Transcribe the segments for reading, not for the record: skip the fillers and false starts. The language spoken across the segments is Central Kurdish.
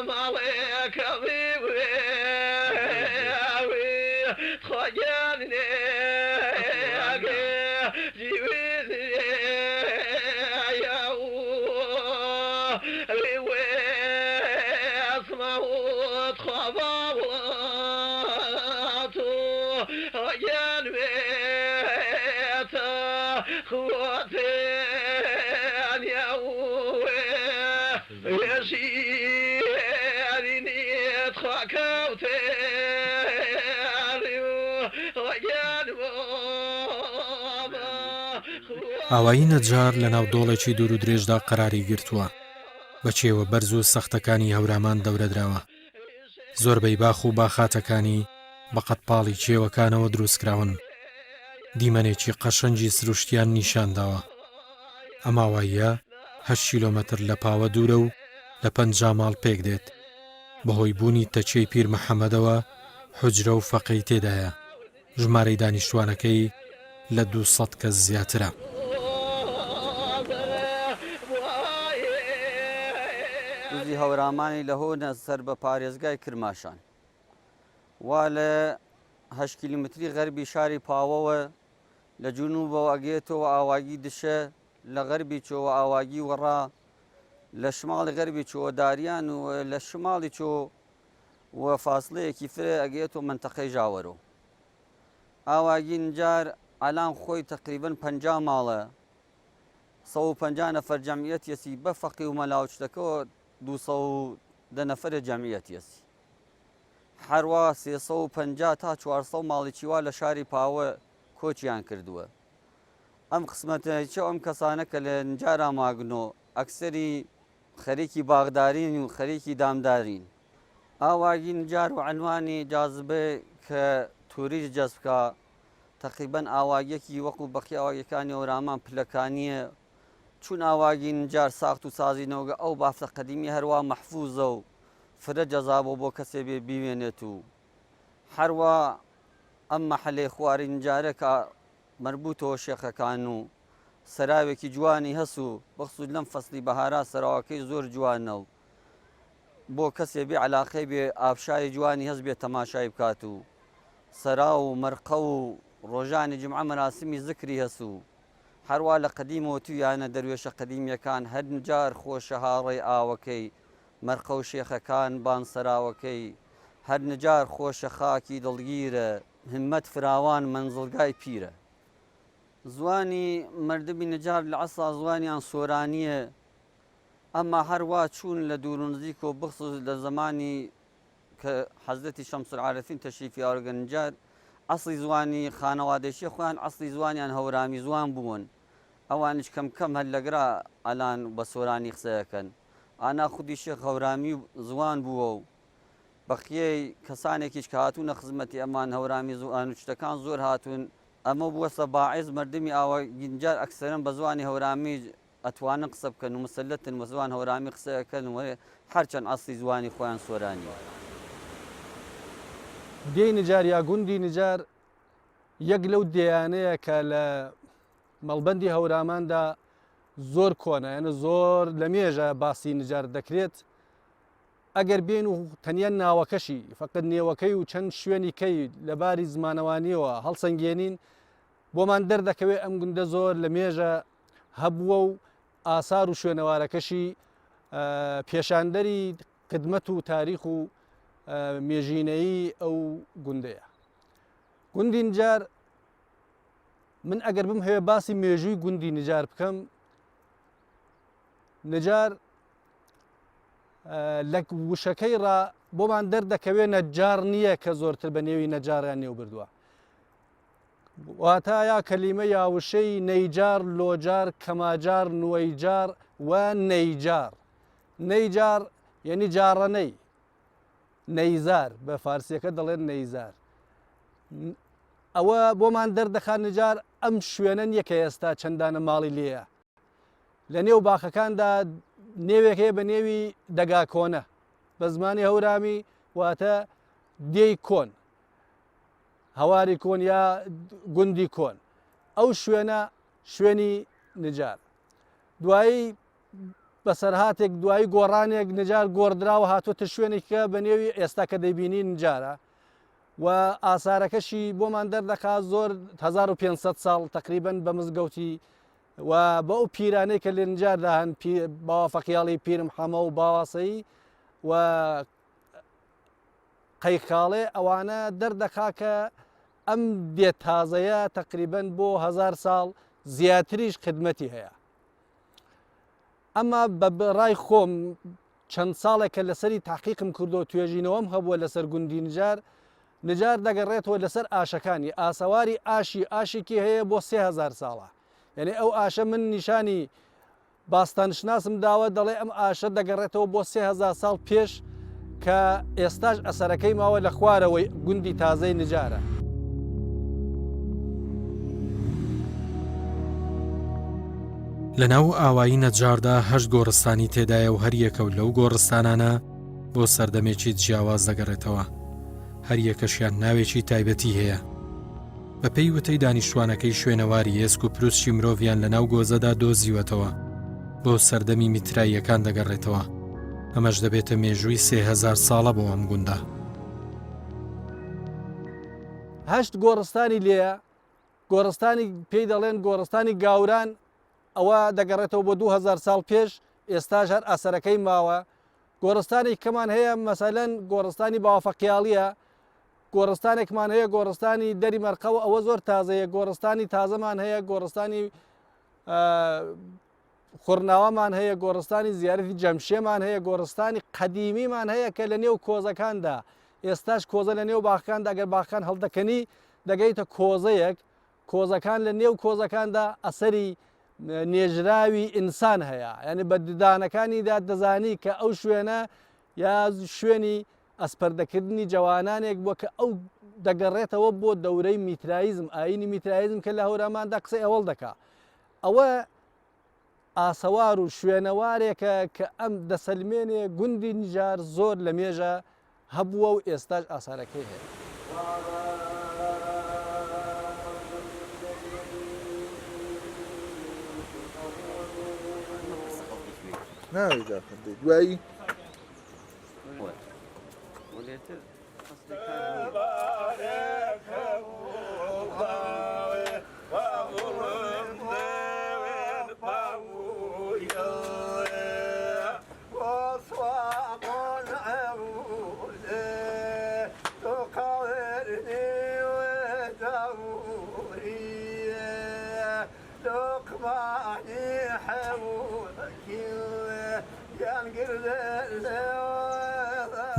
مالك خجلني جيبني يا اسمعوا خبرات جنبيت خوتي يا يشيرني تخاكوتي ئاوایی نەجار لە ناو دۆڵێکی دوور و درێژدا قەراری گرتووە بە چێوە بەرز و سەختەکانی هەورامان دەورەدراوە زۆربەی باخ و باخاتەکانی بە قەتپاڵی چێوەکانەوە دروستکراون دیمەنێکی قەشەنجی سروشتیان نیشانداوە ئەم ئاواییە 8 کیلۆمەتر لە پاوە دوورە و لە 50 ماڵ پێک دێت بەهۆی بوونی تەچەی پیر محەممەدەوە حوجرە و فەقەی تێدایە ژمارەی دانیشتوانەکەی لە 200 کەس زیاترە دوزی هەورامانی لە هۆنە سەر بە پارێزگای کرماشان وا لە 8 کیلومتری غەربی شاری پاوەوە لە جنوبەوە ئەگێتەوە ئاواگی دشە لە غەربی چۆوە ئاواگی وەڕا لە شماڵی غەربی چۆوە داریان و لە شماڵی چۆ وە فاصلەیەکی فرە ئەگێتەوە منتەقەی ژاوەرۆ ئاواگی نجار ئالان خۆی تقریبن 50 ماڵە 150 نەفەر جەمعیەتیەسی بە فەقی و مەلاوچتەکەەوە 210 نەفەرە جەمعیەتیەسی هەروە 350 تا 400 ماڵی چیوا لە شاری پاوە کۆچیان کردووە ئەم قسمەتەیە ئەم کەسانە کە لە نجارا ماگنۆ ئەکسەری خەریکی باغدارین و خەریکی دامدارین ئاواگی نجار و عنوانی جازبێ کە تووریش جەزبکە تقریبەن ئاواگیەکی وەکو بەقی ئاواگیەکانی هەورامان پلەکانیە چون ئاواگی نجار ساخت و سازینەوەگە ئەو بافتە قەدیمی هەروە مەحفوظە و فرە جەزابۆ بۆ کەسێ بێ بیوێنێت و هەروە ئەم مەحەلەی خواری نجارە کە مربوطەوە شێخەکان و سەراوێکی جوانی هەست و بەخسوود لەم فەسلی بەهارا سەراوەکەی زۆر جوانە و بۆ کەسێ بێ عەلاقەی بێ ئابشاری جوانی هەست بێ تەماشای بکات و سەرا و مەرقە و ڕۆژانی جمعە مەراسمی زکری هەست و هەروە لە قەدیمەوە تویانە دەروێشە قەدیمیەکان هەر نجار خۆشە هاڕێی ئاوەکەی مەرقە و شێخەکان بانسەراوەکەی هەر نجار خۆشە خاکی دڵگیرە همەت فراوان منزڵگای پیرە زوانی مردمی نجار لە عەسڵا زوانیان سۆرانیە ئەمما هەروە چوون لە دوور و نزیک و بخصوص لە زمانی کە حەزرەتی شەمس العارفین تەشریفی ئاوەرگە نجار ئەسڵی زوانی خانەوادەیشی خۆیان ئەسڵی زوانیان هەورامی زوان بوون ئەوانش کەم کەم هەللەگرا ئەلان بە سۆرانی قسەیەکەن ئانا خودی شێخ هەورامی زوان بووە و بەقیەی کەسانێکیش کە هاتوونە خزمەتی ئەمان هەورامی زوان و شتەکان زۆر هاتوون ئەمە بووە باعث مردمی ئاواگی نجار ئەکسەرەن بە زوانی هەورامی ئەتوانن قسە بکەن و مسلەتن بە زوان هەورامی قسەیەکەن و هەرچەند ئەسڵی زوانی خۆیان سۆرانی دێی نجار یا گوندی نجار یەک لەو دێیانەیە کە لە مەڵبەندی هەوراماندا زۆر کۆنە یعنی زۆر لە مێژە باسی نجار دەکرێت ئەگەر بێن و تەنیا ناوەکەشی فقط نێوەکەی و چەند شوێنی کەی لەباری زمانەوانیەوە هەڵسەنگێنین بۆمان دەردەکەوێت ئەم گوندە زۆر لە مێژە هەبووە و ئاسار و شوێنەوارەکەشی پێشاندەری خدمەت و تاریخ و مێژینەیی ئەو گوندەیە گوندی نجار من ئەگەر بم هەیە باسی مێژووی گوندی نجار بکەم نجار لە وشەکەی ڕا بۆمان دەردەکەوێت نەجار نییە کە زۆرتر بە نێوی نەجاریان نێو بردووە واتە یا کەلیمە یاوشەی نەیجار لۆجار کەماجار نوەیجار و نەیجار نەیجار یعنی جاڕەنەی نەیزار بە فارسیەکە دەڵێن نەیزار ئەوە بۆمان دەردەخات نجار ئەم شوێنە یەکە ئێستا چەندانە ماڵی لێیە لە نێو باخەکاندا نێوێک هەیە بە نێوی دەگا کۆنە بە زمانی هەورامی واتە دێی کۆن هەواری کۆن یا گوندی کۆن ئەو شوێنە شوێنی نجار دوایی بەسەرهاتێک دوایی گۆڕانێک نجار گۆڕدراوە هاتوۆتە شوێنێککە بە نێوی ئێستا کە دەیبینی نجارە و ئاسارەکەشی بۆمان دەردەکات زۆر 1500 ساڵ تقریبن بە مزگەوتی و بە ئەو پیرانەی کە لە نجاردا هەن باوافەقیاڵی پیرم حەمە و باواسایی و قەیقاڵێ ئەوانە دەردەکا کە ئەم دێت تازەیە تقریبن بۆ 1000 ساڵ زیاتریش خدمەتی هەیە. ئەمە بە ڕای خۆم چەند ساڵێکە لەسەری تاقیقم کردو توێژینەوەم هەبووە لەسەر گوندی نجار دەگەڕێتەوە لەسەر ئاشەکانی ئاسەواری ئاشێکی هەیە بۆ 3000 ساڵە. یعنی ئەو ئاشە من نیشانی باستانشناسم داوە دەڵێ ئەم ئاشە دەگەڕێتەوە بۆ 3000 ساڵ پێش کە ئێستاش ئەسەرەکەی ماوە لە خوارەوەی گوندی تازەی نجارە. لە ناو ئاوایی نەجاردا 8 گۆڕستانی تێدایە و هەریەکە و لەو گۆڕستانانە بۆ سەردەمێکی جیاواز دەگەڕێتەوە. هەریەکەشیان ناوێکی تایبەتی هەیە. بە پێی وتەی دانیشتوانەکەی شوێنەواری ئێسک و پرووسشی مرۆڤیان لە ناو گۆزەدا دۆزیوەتەوە بۆ سەردەمی میتراییەکان دەگەڕێتەوە. ئەمەش دەبێتە مێژووی 3000 ساڵە بۆ ئەم گوندە. 8 گۆڕستانی لێە گۆڕستانی پێی دەڵێن گۆڕستانی گاوران ئەوە دەگەڕێتەوە بۆ 2000 ساڵ پێش ئێستاش هەر ئەسەرەکەی ماوە. گۆڕستانی کەمان هەیە مەسەلەن گۆڕستانی باوافەقیاڵیە گۆڕستانێکمان هەیە گۆڕستانی دەری مەرقەوە ئەوە زۆر تازەیە گۆڕستانی تازەمان هەیە گۆڕستانی خوڕناوەمان هەیە گۆڕستانی زیارەتی جەمشێمان هەیە گۆڕستانی قەدیمیمان هەیە کە لە نێو کۆزەکاندا ئێستاش کۆزە لە نێو باخەکاندا ئەگەر باخەکان هەڵدەکەنی دەگەیتە کۆزەیەک کۆزەکان لە نێو کۆزەکاندا ئەسەری نێژراوی ئینسان هەیە یعنی بە ددانەکانیدا دەزانی کە ئەو شوێنە یا شوێنی ئەسپەردەکردنی جوانانێک بووە کە ئەو دەگەڕێتەوە بۆ دەورەی میترایزم ئاینی میترایزم کە لە هەوراماندا قسەی ئەوڵ دەکا ئەوە ئاسەوار و شوێنەوارێکە کە ئەم دەسەلمێنێ گوندی نجار زۆر لە مێژە هەبووە و ئێستاش ئاسارەکەی هەیە. ناوی داخل دوایی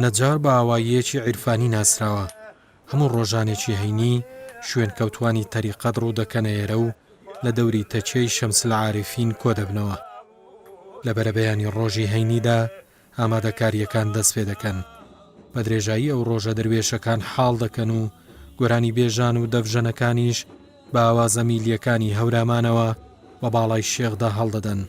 نەجار بە ئاواییەکی عیرفانی ناسراوە هەموو ڕۆژانێکی هەینی شوێن کەوتوانی تەریقەت ڕوو دەکەنە ئێرە و لە دەوری تەچەی شەمسل عارفین کۆ دەبنەوە. لە بەرەبەیانی ڕۆژی هەینیدا ئامادەکاریەکان دەست پێ دەکەن. بە درێژایی ئەو ڕۆژە دەروێشەکان حاڵ دەکەن و گۆرانی بێژان و دەفژەنەکانیش بە ئاوازە میلیەکانی هەورامانەوە بە باڵای شێخدا هەڵدەدەن.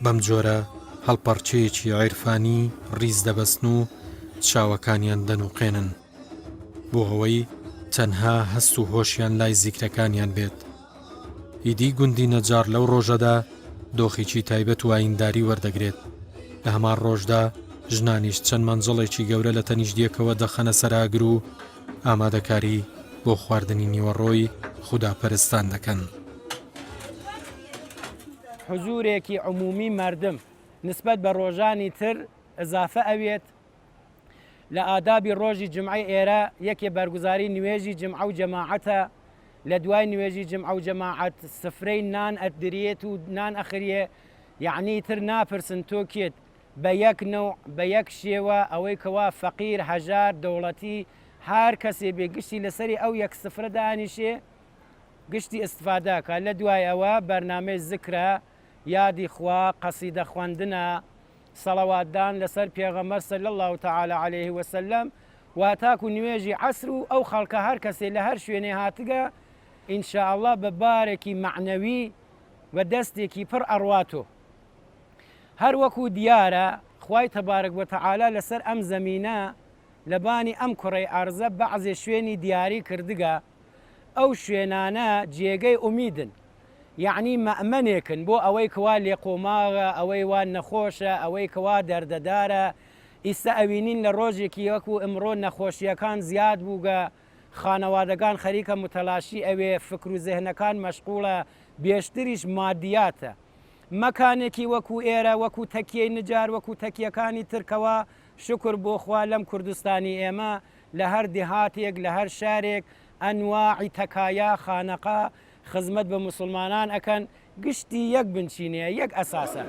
بەم جۆرە هەڵپەرچەیەکی عیرفانی ڕیز دەبەستن و چاوەکانیان دەنووقێنن بۆ ئەوەی تەنها هەست و هۆشیان لای زیکرەکانیان بێت. ئیدی گوندی نەجار لەو ڕۆژەدا دۆخێکی تایبەت و ئاینداری وەردەگرێت. لە هەمان ڕۆژدا ژنانیش چەند مەنجڵێکی گەورە لە تەنیشتیەکەوە دەخەنە سەراگر و ئامادەکاری بۆ خواردنی نیوەڕۆی خوداپەرستان دەکەن. حزورێکی عمومی مردم نسبەت بە ڕۆژانی تر ئەزافە ئەوێت لە ئادابی ڕۆژی جمعی ئێرە یەکێ بەرگوزاری نوێژی جمعە و جەماعەتە لە دوای نوێژی جمعە و جەماعەت سفرەی نان ئەدرێت و نان ئەخرێ یعنی تر ناپرسن تۆکێت بە یەک نەوع بە یەک شێوە ئەوەی کەوا فەقیر هەژار دەوڵەتی هەر کەسێ بێ گشتی لەسەری ئەو یەک سفرە دانیشێ گشتی ئستفاداکە لە دوای ئەوە بەرنامەی زیکرە یادی خوا قەسیدە خوێندنە سەڵەواتدان لەسەر پێغەمبەر صلی الله تعالی عليه وسلم و تاکو نوێژی عەسر و ئەو خەڵکە هەر کەسێ لە هەر شوێنێ هاتگە ئینشاءالله بە بارێکی معنەوی و دەستێکی پڕ ئەڕواتۆ هەر وەکو دیارە خوای تەبارەک وتەعالا لەسەر ئەم زەمینە لە بانی ئەم کوڕەی ئەرزە بەعزێ شوێنی دیاری کردگە ئەو شوێنانە جێگەی ئومیدن یعنی مەئمەنێکن بۆ ئەوەی کەوا لێقۆماغە ئەوەی وان نەخۆشە ئەوەی کەوا دەردەدارە ئیستا ئەوینین لە ڕۆژێکی وەکو ئەمڕۆ نەخۆشیەکان زیاد بووگە خانەوادەکان خەریکە متەلاشی ئەوێ فکر و زێهنەکان مەشغوڵە بێشتریش مادیاتە مەکانێکی وەکو ئێرە وەکو تەکیەی نجار وەکو تەکیەکانی ترکەوە شکر بۆ خوا لەم کوردستانی ئێمە لە هەر دێهاتێک لە هەر شارێک ئەنواعی تەکایە خانەقا خزمەت بە مسلمانان ئەکەن گشتی یەک بنچینەیە یەک ئەساسە.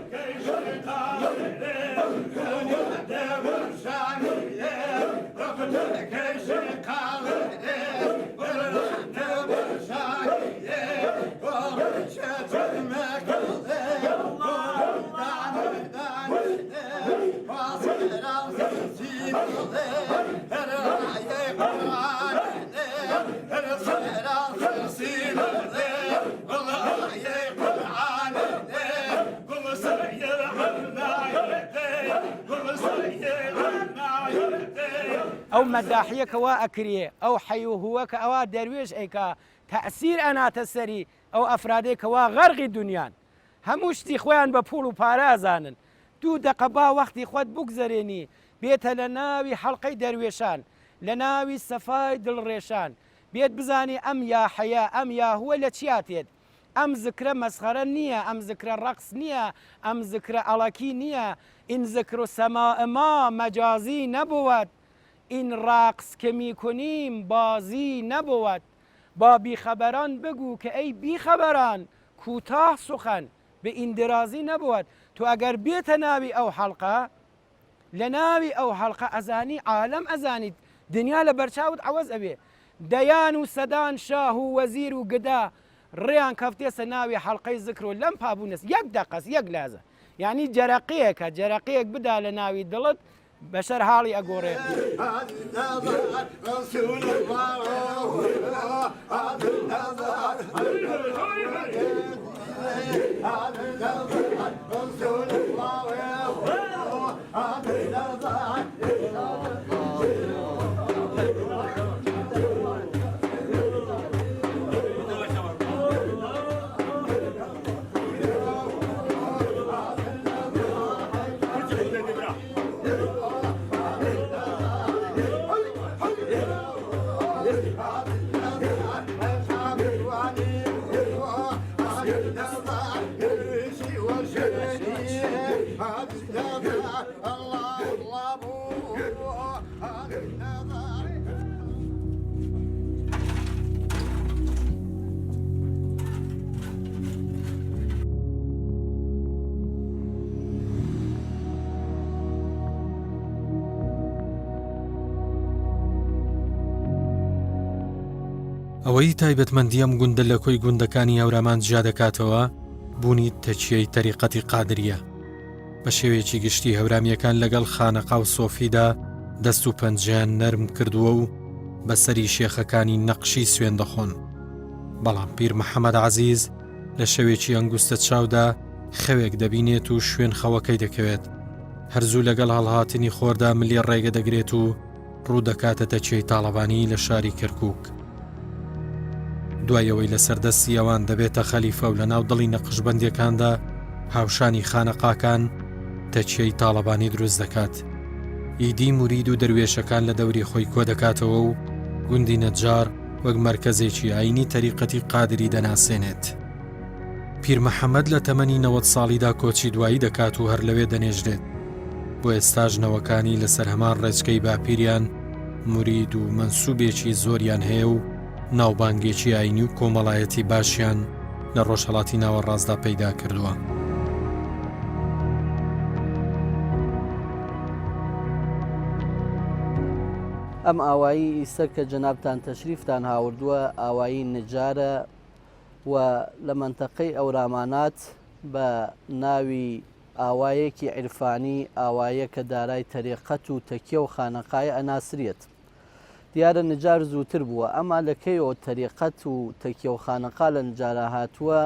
ئەو مەداحیەکەوا ئەکرێ ئەو حەیوهووەکە ئەوە دەروێش ئەیکا تەئسیر ئەناتە سەری ئەو ئەفرادێکەوە غەرقی دنیان هەموو شتی خۆیان بە پوڵ و پارازانن دوو دەقەبا وەختی خۆت بگزەرێنی بێتە لە ناوی حەڵقەی دەروێشان لە ناوی سەفای دڵڕێشان بێت بزانی ئەم یا حەیا ئەم یاهووە لە چیاتێت ئەم زکرە مەسخەرە نییە ئەم زکرە ڕەقس نییە ئەم زکرە ئەڵەکی نییە ئین زکر و سەماءما مەجازی نەبووەت این رقص که می کنیم بازی نبود با بیخبران بگو که ای بیخبران کوتاه سخن به این درازی نبود تو اگر بیت ناوی او حلقه لناوی او حلقه ازانی عالم ازانید دنیا لبرچاود عوض ابي ديان و سدان شاه و وزیر و گدا ریان کفتی سناوی حلقه ذکر و لم پابونس یک دقس یک لازه يعني جرقيك بدا لناوي دلت بشر حالي أقوري رسول الله ئەوەی تایبەتمەندی ئەم گوندە لە کۆی گوندەکانی هەورامان جیا دەکاتەوە بوونی تەچیەی تەریقەتی قادریە بە شێوەیەکی گشتی هەورامیەکان لەگەڵ خانەقا و سۆفیدا دەست و پەنجیان نەرم کردووە و بەسەری شێخەکانی نەقشی سوێن دەخۆن بەڵام پیر محەممەد عەزیز لە شەوێکی ئەنگوستە چاودا خەوێک دەبینێت و شوێن خەوەکەی دەکەوێت هەرزوو لەگەڵ هەڵهاتنی خۆردا ملی ڕێگە دەگرێت و ڕوو دەکاتە تەچیەی تاڵەبانی لە شاری کەرکووک دوایەوەی لە سەردەستی ئەوان دەبێتە خەلیفە و لە ناو دڵی نەقشبەندیەکاندا هاوشانی خانەقاکان تەچیەی تاڵەبانی دروست دەکات ئیدی مورید و دەروێشەکان لە دەوری خۆی کۆ دەکاتەوە و گوندی نەجار وەک مەرکەزێکی ئاینی تەریقەتی قادری دەناسێنێت پیر محەممەد لە تەمەنی 90 ساڵیدا کۆچی دوایی دەکات و هەر لەوێ دەنێژدێت بۆ ئێستاژ نەوەکانی لەسەر هەمان ڕێچکەی باپیریان مورید و مەنسوبێکی زۆریان هەیە و ناوبانگێکی ئاینی و کۆمەڵایەتی باشیان لە ڕۆژهەڵاتی ناوەڕاستدا پەیدا کردووە. ئەم ئاوایی ئیسەر کە جەنابتان تەشریفتان هاوردووە ئاوایی نجارە و لە منتەقەی ئەورامانات بە ناوی ئاوایەکی عیرفانی ئاوایە کە دارای تەریقەت و تەکیە و خانەقای ئەناسرێت. دیارە نجار زووتر بووە، ئەما لەکەیەوە تەریقەت و تەکیە و خانەقا لە نجارە هاتووە.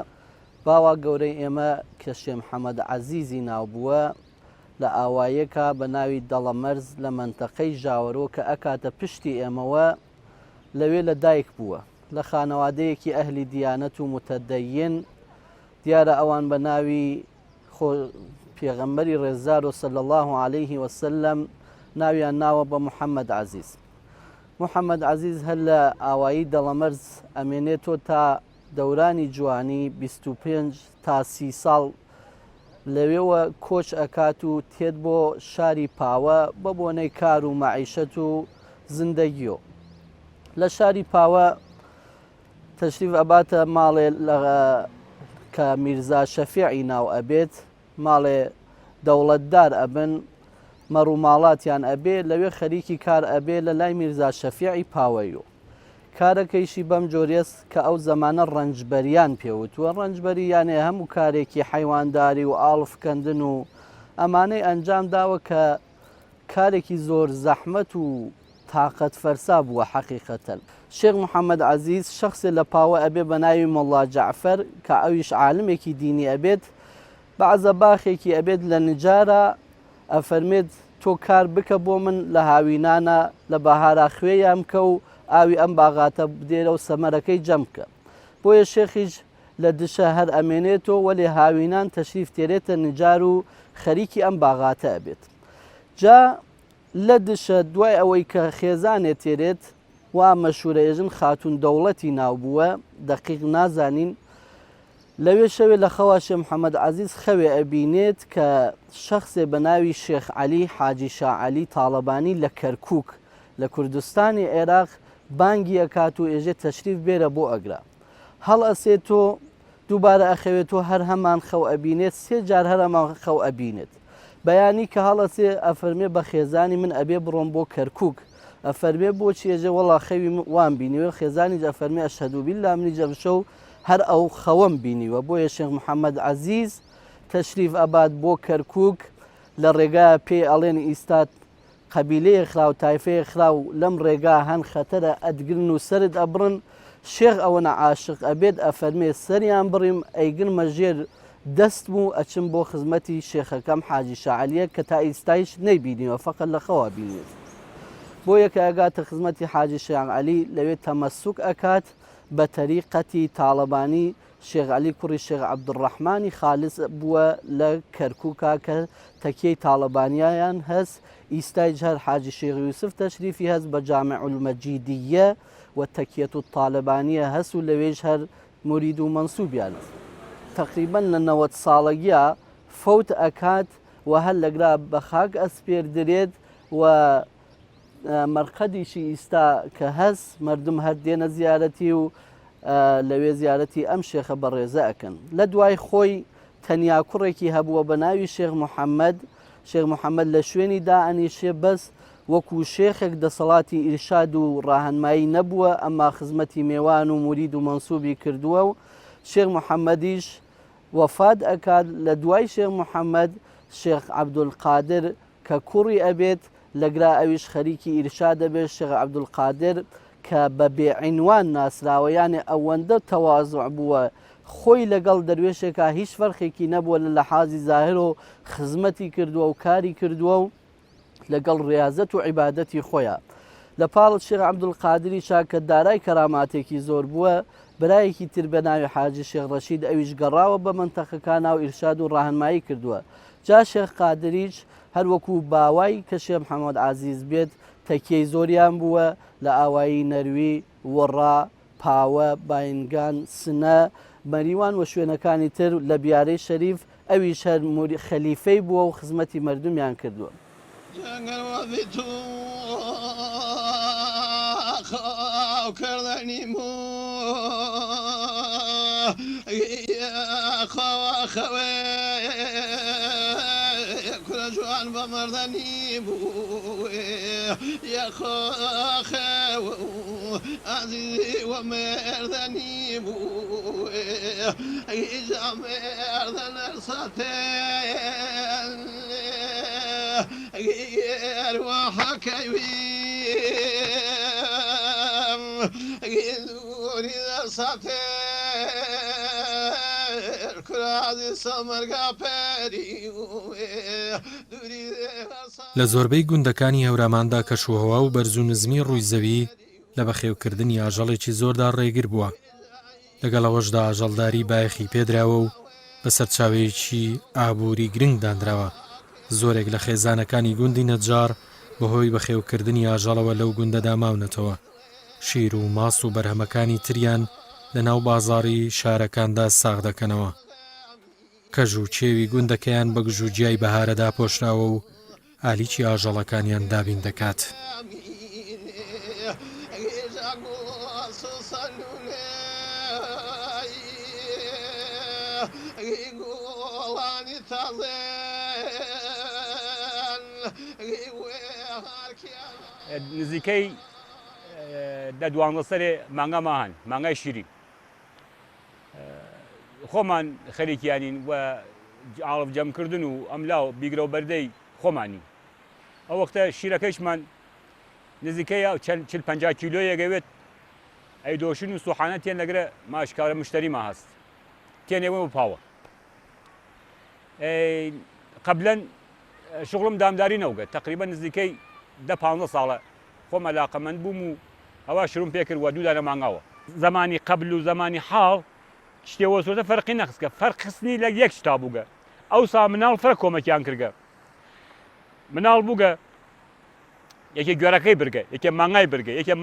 باوا گەورەی ئێمە کە شێخ محەممەد عەزیزی ناو بووە لە ئاوایەکە بە ناوی دەڵەمەرز لە منتەقەی ژاوەرۆ کە ئەکاتە پشتی ئێمەوە لەوێ لە دایک بووە لە خانەوادەیەکی ئەهلی دیانەت و متەدەین. دیارە ئەوان بە ناوی پێغەمبەری ڕێزدار و صلی الله عليه وسلم ناویان ناوە بە محەممەد عەزیز. محەممەد عەزیز هەر لە ئاوایی دەڵەمەرز ئەمێنێتۆ تا دەورانی جوانی 25 تا 30 ساڵ لەوێوە کۆچ ئەکات و تێت بۆ شاری پاوە بە بۆنەی کار و مەعیشەت و زندەگیۆ. لە شاری پاوە تەشریف ئەباتە ماڵێ کە میرزا شەفیعی ناو ئەبێت، ماڵێ دەوڵەتدار ئەبن، مەڕووماڵاتیان ئەبێ، لەوێ خەریکی کار ئەبێ لە لای میرزا شەفیعی پاوەیۆ. کارەکەیشی بەم جۆرێس کە ئەو زەمانە ڕەنجبەریان پێوتووە. ڕەنجبەری یانێ هەموو کارێکی حیوانداری و ئاڵفکەندن و ئەمانەی ئەنجام داوە کە کارێکی زۆر زەحمەت و تااقەت فەرسا بووە حەقیقەتەن. شێخ محەممەد عەزیز شخصێ لە پاوە ئەبێ بە ناوی مەڵڵا جەعفەر کە ئەویش عالمێکی دینی ئەبێت، بەعزە باخێکی ئەبێت لە نجارە ئەفەرمێت تۆ کار بکە بۆ من لە هاوینانە لە بەهارا خوێیان کە و ئاوی ئەم باغاتە بدێرە و سەمەرەکەی جەمکە. بۆیە شێخیش لە دشە هەر ئەمێنێتەوە وەلێ هاوینان تەشریف تێرێتە نجار و خەریکی ئەم باغاتە ئەبێت. جا لە دشە دوای ئەوەی کە خێزانێ تێرێت وا مەشهورە ئێژن خاتون دەوڵەتی ناو بووە، دەقیق نازانین. لەوێ شەوێ لە خەوا شێخ محەممەد عەزیز خەوێ ئەبینێت کە شخصێ بە ناوی شێخ عەلی حاجی شا عەلی تاڵەبانی لە کەرکووک لە کوردستانی عێراق بانگی ئەکات و ئێژێ تەشریف بێرە بۆ ئەگرا. هەڵ ئەسێتۆ دووبارە ئەخەوێتەوە هەر هەمان خەو ئەبینێت، سێ جار هەر هەمان خەو ئەبینێت. بەیانی کە هەڵەسێ ئەفەرمێ بە خێزانی من ئەبێ بڕۆم بۆ کەرکووک. ئەفەرمێ بۆچی ئێژێ وەڵا خەوی وان بینیوە. خێزانی ئەفەرمێ ئەشهەدو بیللا منی جەبشە و هەر ئەو خەوەم بینیوە. بۆیە شێخ محەممەد عەزیز تەشریف ئەبات بۆ کەرکووک لە ڕێگایە پێی ئەڵێن ئیستات قەبیلەیە خرا و تایفەیە خرا و لەم ڕێگا هەن خەتەرە ئەدگرن و سرد ئەبڕن. شێخ ئەوەنە عاشق ئەبێت ئەفەرمێ سەریان بڕیم ئەیگرمە ژێر دەست بوو ئەچم بۆ خزمەتی شێخەکەم حاجی شا عەلیە کە تا ئیستایش نەیبینیوە، فەقەت لە خەوا بینێت. بۆ یەکە ئەگاتە خزمەتی حاجی شا عەلی لەوێ تەمەسوک ئەکات بە تەریقەتی تاڵەبانی. شێخ عەلی کوڕی شێخ عەبدوڕەحمانی خالص بووە لە کەرکووکا کە تەکیەی تاڵەبانیایان هەست. ئیستای هەر حاجی شێخ یوسف تەشریفی هەست بە جامع المەجیدیە و تەکیەت و تاڵەبانیە هەست و لەوێژ هەر مرید و مەنسووبیان است. تقریبا لە 90 ساڵەگیە فەوت ئەکات و هەر لەگرا بە خاک ئەسپێردرێت و مەرقەدیشی ئیستا کە هەست مردم هەر دێنە زیارەتی و لەوێ زیارەتی ئەم شێخە بەڕێزە ئەکەن. لە دوای خۆی تەنیا کوڕێکی هەبووە بە ناوی شێخ محەممەد. شێخ محەممەد لە شوێنی دائەنیشێ بەس وەکو شێخێک دەسەڵاتی ئیرشاد و ڕاهەنمایی نەبووە، ئەمما خزمەتی میێوان و مرید و مەنسووبی کردووە و شێخ محەممەدیش وەفات ئەکات. لە دوای شێخ محەممەد شێخ عەبدولقادر کە کوڕی ئەبێت لەگرا ئەویش خەریکی ئیرشاد دەبێت. شێخ عەبدولقادر کە بە بێعینوان ناسراوە، یانێ ئەوەندە تەواضع بووە، خۆی لەگەڵ دەروێشێکە هیچ فەرقێکی نەبووە لە لەحاظی زاهر و خزمەتی کردووە و کاری کردووە و لەگەڵ ڕیازەت و عیبادەتی خۆیان. لە پاڵت شێخ عەبدولقادریشا کە دارای کەراماتێکی زۆر بووە، برایەکی تر بە ناوی حاجی شێخ ڕەشید ئەویش گەڕاوە بە منتەقەکانە و ئیرشاد و ڕاهەنمایی کردووە. جا شێخ قادریش هەروەکو باوای کە شێخ محەممەد عەزیز بێت تەکیەی زۆریان بووە لە ئاوایی نەروی، وەڕا، پاوە، باینگان، سنە، مەریوان و شوێنەکانی تر لە بیارەی شەریف ئەویش هەر خەلیفەی بووە و خزمەتی مردمیان کردووە. جوان بمردني بو يا خاخ عزيزي ومردني بو إذا مردن صتين غير وحكيوي غير صتين كرازي سمرقا پري لە زۆربەی گوندەکانی هەوراماندا کەشوهەوا و بەرز و نزمی ڕووی زەوی لە بەخێوکردنی ئاژەڵێکی زۆردا ڕێگر بووە. لەگەڵەوەشدا ئاژەڵداری بایەخی پێدراوە و بە سەرچاوەیەکی ئابووری گرنگ دانراوە. زۆرێک لە خێزانەکانی گوندی نەجار بەهۆی بەخێوکردنی ئاژەڵەوە لەو گوندەدا ماونەتەوە. شیر و ماس و بەرهەمەکانی تریان لە ناو بازاڕی شارەکاندا ساغ دەکەنەوە. کەژ و چێوی گوندەکەیان بە گژوجیای بەهارەدا پۆشراوە و ئالیکی ئاژەڵەکانیان دابین دەکات. نزیکەی دە دوانزە سەرێ مانگەمان مانگای شیرین خۆمان خەریکیانین و ئاڵف جەمکردن و ئەملاو بیگرە و بەردەی خۆمانی ئەو وەختە شیرەکەیشمان نزیکەی 40-50 کیلۆیەگەوێت ئەی دۆشن و سوحانە تێن لەگرە ماشکارە مشتریما هەست تێنێوە و پاوە قبلەن شغڵم دامداری نەوگەت تقریبا نزیکەی 10-15 ساڵە خۆم عەلاقەمەند بووم و ئەوە شروم پێکرد وە دوودانە مانگاوە زمانی قبل و زمانی حاڵ شتێوە سۆتە فەرقی نەخستکە فەرقخستنی لە یەک شتا بووگە ئەوسا مناڵ فەرق کۆمەکیان کردگە مناڵ بووگە یەکێ گوێرەکەی برگە یەکێ مانگای برگە یەکێ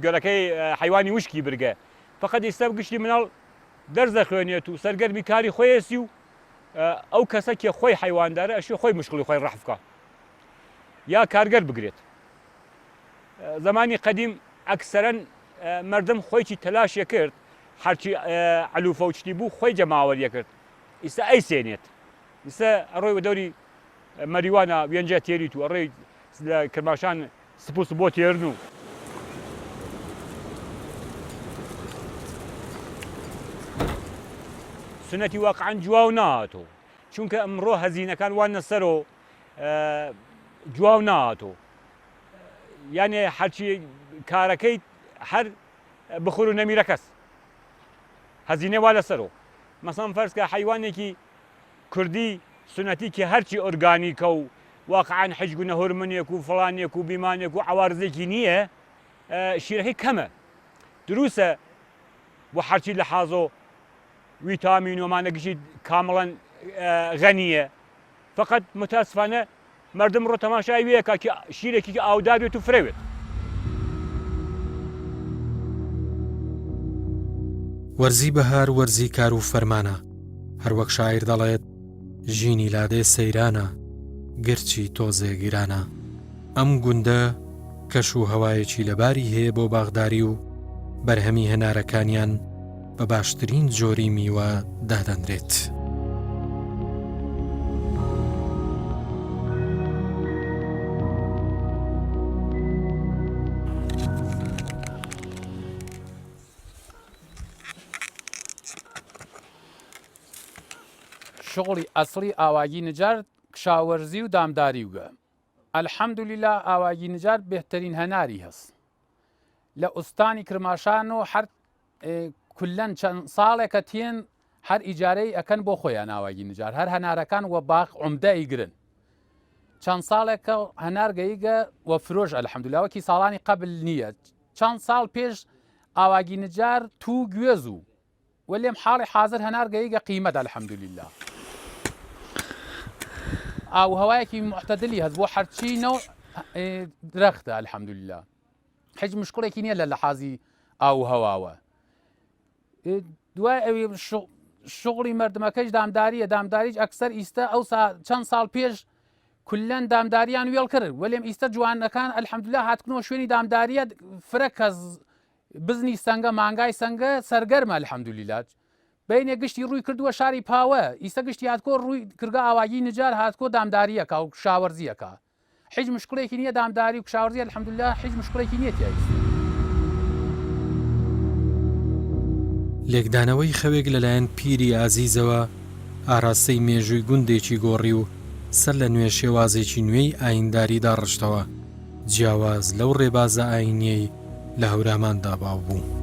گوێرەکەی حیوانی وشکی برگە فقط ئێستا گشتی مناڵ دەرز دەخوێنێت و سەرگەرمی کاری خۆیەسی و ئەو کەسە کێ خۆی حیواندارە ئەشێ خۆی مشکڵی خۆی ڕەح بکە یا کارگەر بگرێت زمانی قەدیم ئەکسەرەن مردم خۆیکی تەلاشێ کرد هەرچی علوفە و چتی بوو خۆی جەماوەریە کرد ئیستا ئەی سێنێت ئیستا ئەڕۆی بە دەوری مەریوانە وێنجە تێریت و ئەڕێی لە کرماشان سپوس بۆ تێرن و سنەتی واقعاً جواو نهاتۆ چونکە ئەمڕۆ هەزینەکان وانە سەرۆ جواو نهاتۆ یانێ هەرچی کارەکەی هەر بخور و نەمیرە کەس هەزینێ وا لەسەرۆ مەسەڵەن فەرزکە حیوانێکی کوردی سنەتی کە هەرچی ئۆرگانیکە و واقعاً حجگ و نەهورمنێک و فڵانێک و بیمانێک و عوارزێکی نییە شیرەکەی کەمە دروسە بۆ هەرچی لە حازۆ ویتامین ومانە گشتی کامڵەن غەنیە فقط متاسفانە مردم ڕۆ تەماشای وەیەکە کە شیرێکی ئاودار بێت و فرەوێت وەرزی بەهار وەرزی کار و فەرمانە هەروەک شاعیر دەڵێت ژینی لادێ سەیرانە گرچی تۆزێ گیرانە ئەم گوندە کەش و هەوایەکی لەباری هەیە بۆ باغداری و بەرهەمی هەنارەکانیان بە باشترین جۆری میوە دادەنرێت. شغڵی ئەسڵی ئاواگی نجار کشاوەرزی و دامداری وگە ئەلحەمدولیلا ئاواگی نجار بهترین هەناری هەست لە ئوستانی کرماشان و هەر کولەن چەند ساڵێکە تێن هەر ئیجارەی ئەکەن بۆ خۆیان ئاواگی نجار هەر هەنارەکان وە باغ عومدە ئیگرن چەند ساڵێکە هەنار گەیگە وە فرۆژ ئەلحەمدولیلا وەکی ساڵانی قبل نییە چەند ساڵ پێش ئاواگی نجار تو گوێز و وەلێم حاڵی حاضر هەنار گەیگە قیمەت ئەلحەمدولیلا ئاو هەوایەکی معتەدلی هەست بۆ هەرچی نەو درەختە ئەلحەمدولیلا هیچ مشکڵێکی نییە لە لەحازی ئاو هەواوە دوای ئەوێ شغڵی مردمەکەش دامداریە دامداریش ئەکسەر ئیستا ئەو چەند ساڵ پێش کولەن دامداریان وێڵ کرد وەلێم ئیستا جوانەکان ئەلحەمدولیلا هاتکنەوە شوێنی دامداریە فرە کەس بزنی سەنگە مانگای سەنگە سەرگەرمە ئەلحەمدولیلا بینێ گشتی ڕووی کردووە شاری پاوە ئیسە گشتی هاتکۆ ڕووی کردگە ئاواگی نجار هاتکۆ دامداریەکە و شاوەرزیەکە هیچ مشکلێکی نییە دامداری و شاوەرزی الحەمدوللا هیچ مشکلێکی نییە تیایست. لێکدانەوەی خەوێک لەلایەن پیری ئازیزەوە ئاراستەی مێژووی گوندێکی گۆڕی و سەر لە نوێ شێوازێکی نوێی ئاینداریدا ڕشتەوە جیاواز لەو ڕێبازە ئاینیەی لە هەوراماندا باو بوو.